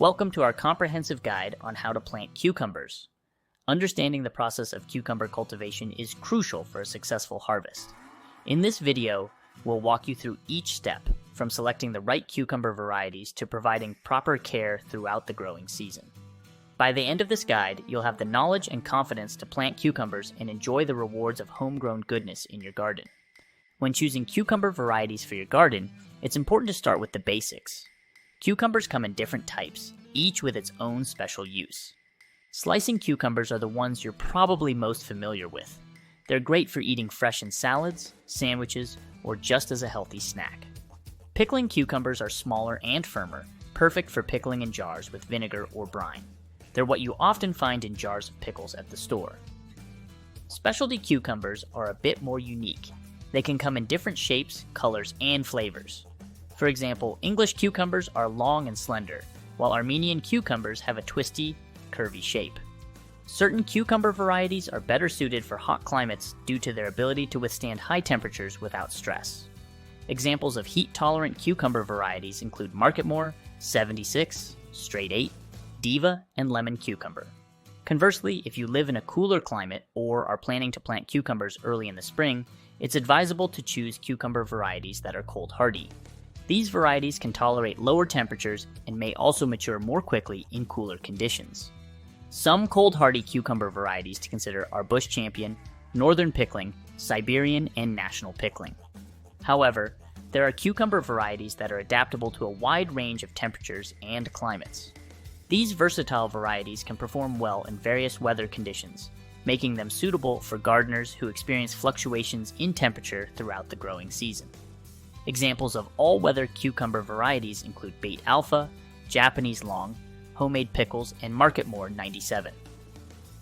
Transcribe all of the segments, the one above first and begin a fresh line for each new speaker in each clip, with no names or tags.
Welcome to our comprehensive guide on how to plant cucumbers. Understanding the process of cucumber cultivation is crucial for a successful harvest. In this video, we'll walk you through each step, from selecting the right cucumber varieties to providing proper care throughout the growing season. By the end of this guide, you'll have the knowledge and confidence to plant cucumbers and enjoy the rewards of homegrown goodness in your garden. When choosing cucumber varieties for your garden, it's important to start with the basics. Cucumbers come in different types, each with its own special use. Slicing cucumbers are the ones you're probably most familiar with. They're great for eating fresh in salads, sandwiches, or just as a healthy snack. Pickling cucumbers are smaller and firmer, perfect for pickling in jars with vinegar or brine. They're what you often find in jars of pickles at the store. Specialty cucumbers are a bit more unique. They can come in different shapes, colors, and flavors. For example, English cucumbers are long and slender, while Armenian cucumbers have a twisty, curvy shape. Certain cucumber varieties are better suited for hot climates due to their ability to withstand high temperatures without stress. Examples of heat-tolerant cucumber varieties include Marketmore, 76, Straight 8, Diva, and Lemon Cucumber. Conversely, if you live in a cooler climate or are planning to plant cucumbers early in the spring, it's advisable to choose cucumber varieties that are cold hardy. These varieties can tolerate lower temperatures and may also mature more quickly in cooler conditions. Some cold hardy cucumber varieties to consider are Bush Champion, Northern Pickling, Siberian, and National Pickling. However, there are cucumber varieties that are adaptable to a wide range of temperatures and climates. These versatile varieties can perform well in various weather conditions, making them suitable for gardeners who experience fluctuations in temperature throughout the growing season. Examples of all-weather cucumber varieties include Bait Alpha, Japanese Long, Homemade Pickles, and Marketmore 97.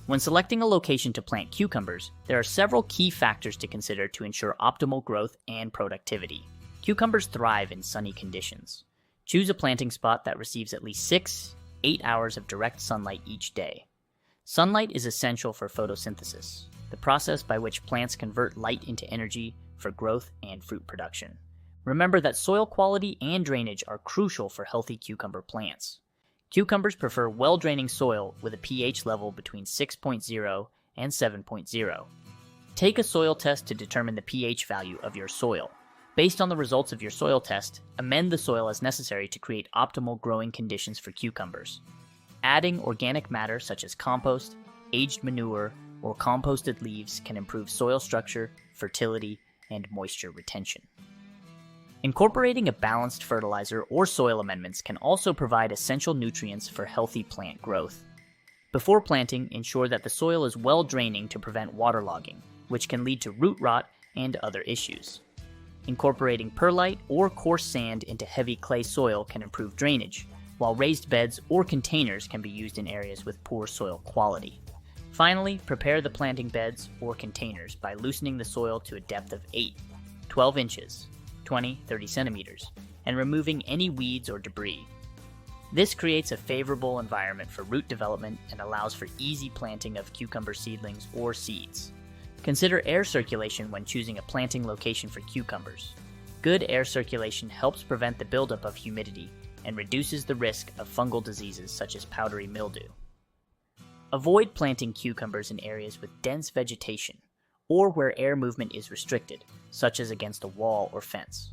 When selecting a location to plant cucumbers, there are several key factors to consider to ensure optimal growth and productivity. Cucumbers thrive in sunny conditions. Choose a planting spot that receives at least 6-8 hours of direct sunlight each day. Sunlight is essential for photosynthesis, the process by which plants convert light into energy for growth and fruit production. Remember that soil quality and drainage are crucial for healthy cucumber plants. Cucumbers prefer well-draining soil with a pH level between 6.0 and 7.0. Take a soil test to determine the pH value of your soil. Based on the results of your soil test, amend the soil as necessary to create optimal growing conditions for cucumbers. Adding organic matter such as compost, aged manure, or composted leaves can improve soil structure, fertility, and moisture retention. Incorporating a balanced fertilizer or soil amendments can also provide essential nutrients for healthy plant growth. Before planting, ensure that the soil is well draining to prevent waterlogging, which can lead to root rot and other issues. Incorporating perlite or coarse sand into heavy clay soil can improve drainage, while raised beds or containers can be used in areas with poor soil quality. Finally, prepare the planting beds or containers by loosening the soil to a depth of 8-12 inches, 20-30 centimeters, and removing any weeds or debris. This creates a favorable environment for root development and allows for easy planting of cucumber seedlings or seeds. Consider air circulation when choosing a planting location for cucumbers. Good air circulation helps prevent the buildup of humidity and reduces the risk of fungal diseases such as powdery mildew. Avoid planting cucumbers in areas with dense vegetation or where air movement is restricted, such as against a wall or fence.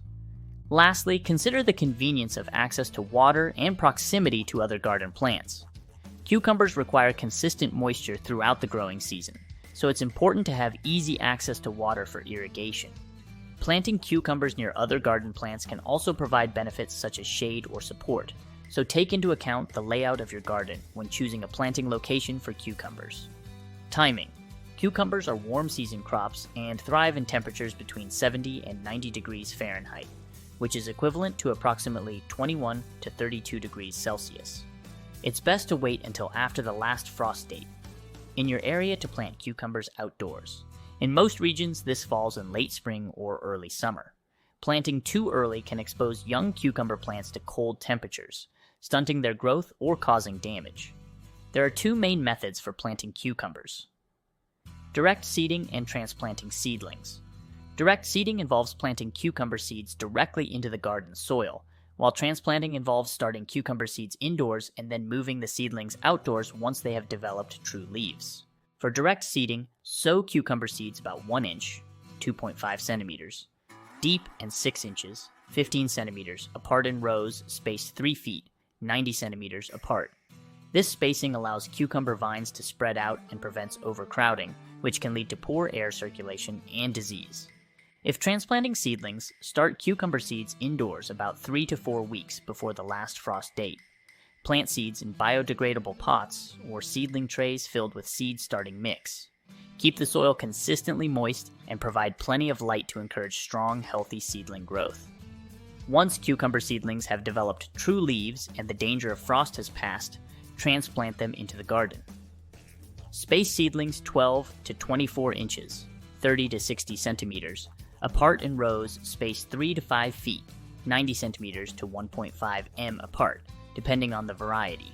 Lastly, consider the convenience of access to water and proximity to other garden plants. Cucumbers require consistent moisture throughout the growing season, so it's important to have easy access to water for irrigation. Planting cucumbers near other garden plants can also provide benefits such as shade or support, so take into account the layout of your garden when choosing a planting location for cucumbers. Timing. Cucumbers are warm season crops and thrive in temperatures between 70 and 90 degrees Fahrenheit, which is equivalent to approximately 21 to 32 degrees Celsius. It's best to wait until after the last frost date in your area to plant cucumbers outdoors. In most regions, this falls in late spring or early summer. Planting too early can expose young cucumber plants to cold temperatures, stunting their growth or causing damage. There are two main methods for planting cucumbers: direct seeding and transplanting seedlings. Direct seeding involves planting cucumber seeds directly into the garden soil, while transplanting involves starting cucumber seeds indoors and then moving the seedlings outdoors once they have developed true leaves. For direct seeding, sow cucumber seeds about 1 inch, 2.5 centimeters, deep and 6 inches, 15 centimeters, apart in rows spaced 3 feet, 90 centimeters apart. This spacing allows cucumber vines to spread out and prevents overcrowding, which can lead to poor air circulation and disease. If transplanting seedlings, start cucumber seeds indoors about 3 to 4 weeks before the last frost date. Plant seeds in biodegradable pots or seedling trays filled with seed starting mix. Keep the soil consistently moist and provide plenty of light to encourage strong, healthy seedling growth. Once cucumber seedlings have developed true leaves and the danger of frost has passed, transplant them into the garden. Space seedlings 12 to 24 inches, 30 to 60 centimeters, apart in rows spaced 3 to 5 feet, 90 centimeters to 1.5 m apart, depending on the variety.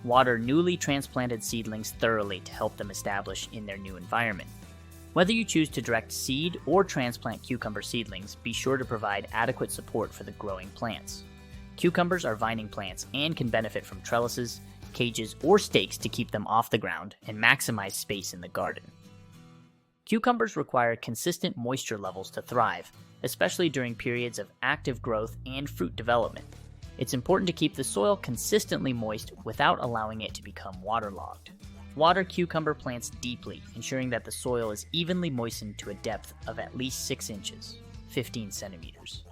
Water newly transplanted seedlings thoroughly to help them establish in their new environment. Whether you choose to direct seed or transplant cucumber seedlings, be sure to provide adequate support for the growing plants. Cucumbers are vining plants and can benefit from trellises, cages, or stakes to keep them off the ground and maximize space in the garden. Cucumbers require consistent moisture levels to thrive, especially during periods of active growth and fruit development. It's important to keep the soil consistently moist without allowing it to become waterlogged. Water cucumber plants deeply, ensuring that the soil is evenly moistened to a depth of at least 6 inches, 15 centimeters.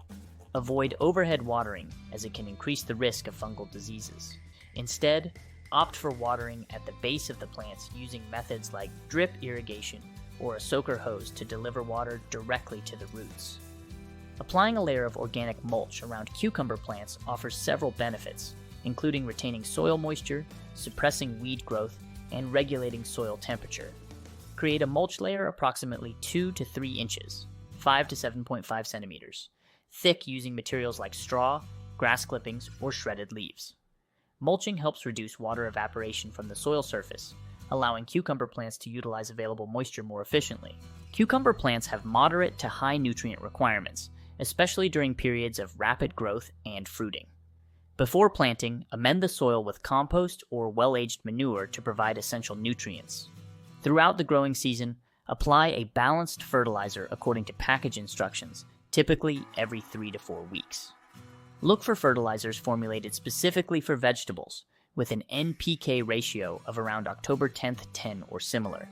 Avoid overhead watering, as it can increase the risk of fungal diseases. Instead, opt for watering at the base of the plants using methods like drip irrigation or a soaker hose to deliver water directly to the roots. Applying a layer of organic mulch around cucumber plants offers several benefits, including retaining soil moisture, suppressing weed growth, and regulating soil temperature. Create a mulch layer approximately 2 to 3 inches, 5 to 7.5 centimeters, thick using materials like straw, grass clippings, or shredded leaves. Mulching helps reduce water evaporation from the soil surface, allowing cucumber plants to utilize available moisture more efficiently. Cucumber plants have moderate to high nutrient requirements, especially during periods of rapid growth and fruiting. Before planting, amend the soil with compost or well-aged manure to provide essential nutrients. Throughout the growing season, apply a balanced fertilizer according to package instructions, typically every 3 to 4 weeks. Look for fertilizers formulated specifically for vegetables, with an NPK ratio of around October 10th 10 or similar.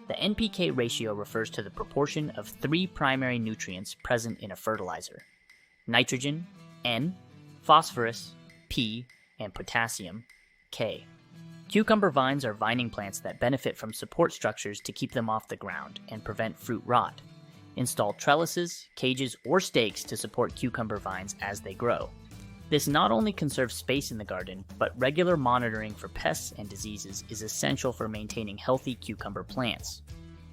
The NPK ratio refers to the proportion of 3 primary nutrients present in a fertilizer: nitrogen, N, phosphorus, P, and potassium, K. Cucumber vines are vining plants that benefit from support structures to keep them off the ground and prevent fruit rot. Install trellises, cages, or stakes to support cucumber vines as they grow. This not only conserves space in the garden, but regular monitoring for pests and diseases is essential for maintaining healthy cucumber plants.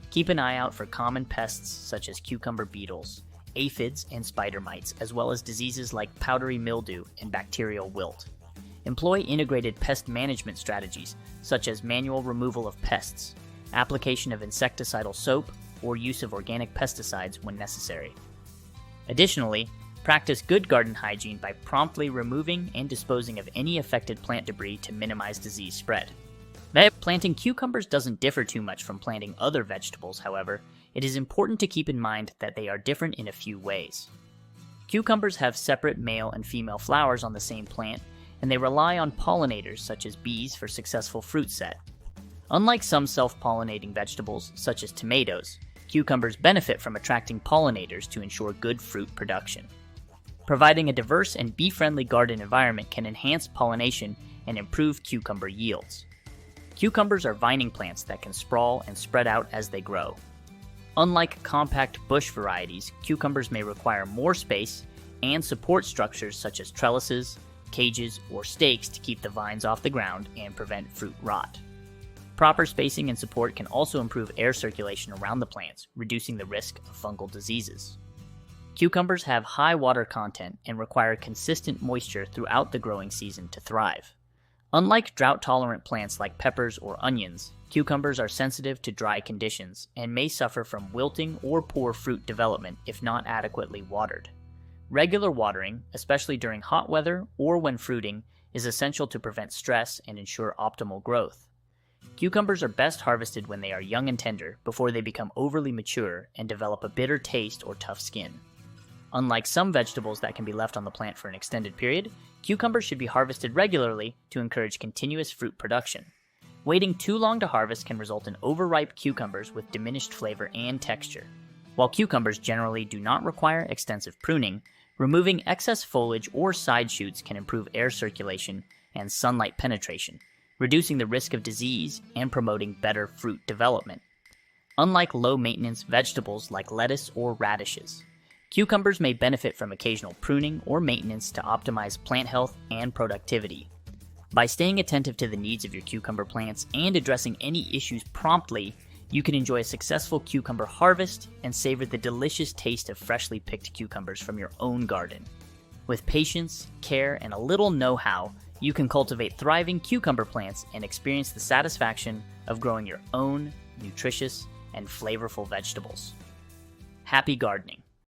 Keep an eye out for common pests such as cucumber beetles, aphids, and spider mites, as well as diseases like powdery mildew and bacterial wilt. Employ integrated pest management strategies, such as manual removal of pests, application of insecticidal soap, or use of organic pesticides when necessary. Additionally, practice good garden hygiene by promptly removing and disposing of any affected plant debris to minimize disease spread. Planting cucumbers doesn't differ too much from planting other vegetables, however. It is important to keep in mind that they are different in a few ways. Cucumbers have separate male and female flowers on the same plant, and they rely on pollinators such as bees for successful fruit set. Unlike some self-pollinating vegetables, such as tomatoes, cucumbers benefit from attracting pollinators to ensure good fruit production. Providing a diverse and bee-friendly garden environment can enhance pollination and improve cucumber yields. Cucumbers are vining plants that can sprawl and spread out as they grow. Unlike compact bush varieties, cucumbers may require more space and support structures such as trellises, cages, or stakes to keep the vines off the ground and prevent fruit rot. Proper spacing and support can also improve air circulation around the plants, reducing the risk of fungal diseases. Cucumbers have high water content and require consistent moisture throughout the growing season to thrive. Unlike drought-tolerant plants like peppers or onions, cucumbers are sensitive to dry conditions and may suffer from wilting or poor fruit development if not adequately watered. Regular watering, especially during hot weather or when fruiting, is essential to prevent stress and ensure optimal growth. Cucumbers are best harvested when they are young and tender before they become overly mature and develop a bitter taste or tough skin. Unlike some vegetables that can be left on the plant for an extended period, cucumbers should be harvested regularly to encourage continuous fruit production. Waiting too long to harvest can result in overripe cucumbers with diminished flavor and texture. While cucumbers generally do not require extensive pruning, removing excess foliage or side shoots can improve air circulation and sunlight penetration, reducing the risk of disease and promoting better fruit development. Unlike low-maintenance vegetables like lettuce or radishes, cucumbers may benefit from occasional pruning or maintenance to optimize plant health and productivity. By staying attentive to the needs of your cucumber plants and addressing any issues promptly, you can enjoy a successful cucumber harvest and savor the delicious taste of freshly picked cucumbers from your own garden. With patience, care, and a little know-how, you can cultivate thriving cucumber plants and experience the satisfaction of growing your own nutritious and flavorful vegetables. Happy gardening!